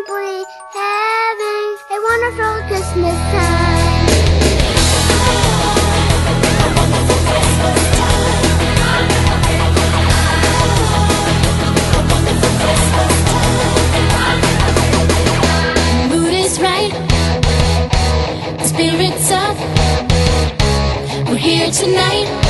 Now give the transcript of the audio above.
simply having a wonderful Christmas time. The mood is right, the spirit's up. We're here tonight.